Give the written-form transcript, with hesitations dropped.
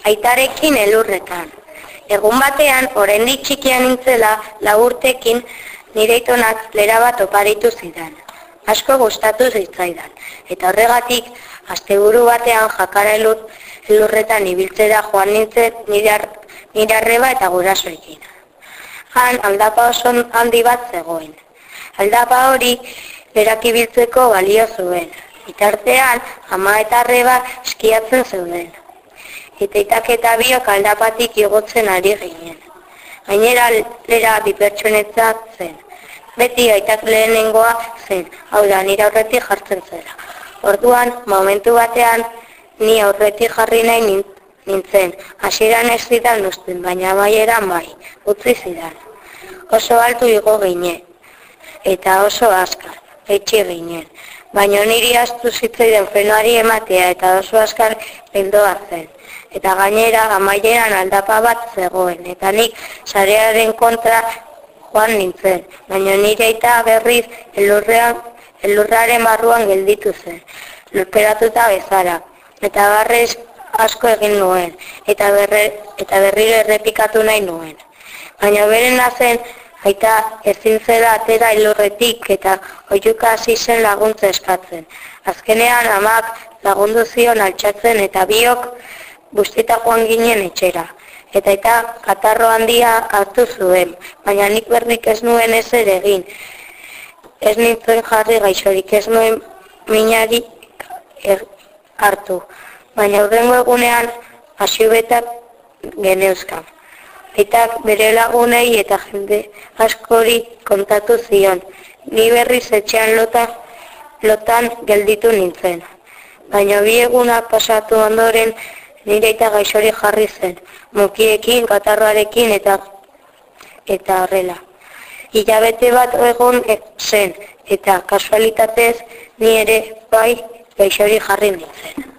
Aitarekin elurretan. Egun batean, oraindik txikia nintzela, 4 urtekin, nire aitonak lera bat oparitu zidan. Asko gustatu zitzaidan, eta horregatik, asteburu batean jakara elurretan ibiltzera joan nintzen nire arreba eta gurasoekin. Han aldapa oso handi bat zegoen. Aldapa hori berak ibiltzeko balio zuen. Bitartean, ama eta arreba eskiatzen zeuden. Eta aitak eta biok aldapatik igotzen ari ginen. Gainera lera bi pertsonetzat zen. Beti aitak lehenengoa zen, hau da, nire aurretik jartzen zela. Orduan, momentu batean, ni aurretik jarri nahi nintzen. Hasieran ez zidan uzten, baina amaieran bai, utzi zidan. Oso altu igo ginen, eta oso azkar, etxi ginen. Baina niri ahaztu zitzaidan frenoari ematea eta oso azkar geldoa zen. Eta gainera amaieran aldapa bat zegoen, eta nik sarearen kontra joan nintzen, baina nire aita berriz elurraren barruan gelditu zen, lurperatuta bezala, eta barrez asko egin nuen, eta berriro errepikatu nahi nuen. Baina berena zen, aita ezin zela atera elurretik eta oihuka hasi zen laguntza eskatzen. Azkenean amak lagundu zion altxatzen eta biok bustita joan ginen etxera. Eta katarro handia hartu zuen, baina nik berrik ez nuen ezer egin. Ez nintzen jarri gaixorik, ez nuen minarik hartu. Baina hurrengo egunean hasibetak geneuzkan. Aitak bere lagunei eta jende askori kontatu zion. Ni berriz etxean lotan gelditu nintzen. Baina 2 egunak pasatu ondoren nire aita gaixori jarri zen, mukiekin, katarroarekin eta horrela. Hilabete bat egon zen, eta kasualitatez ni ere bai gaixori jarri nintzen.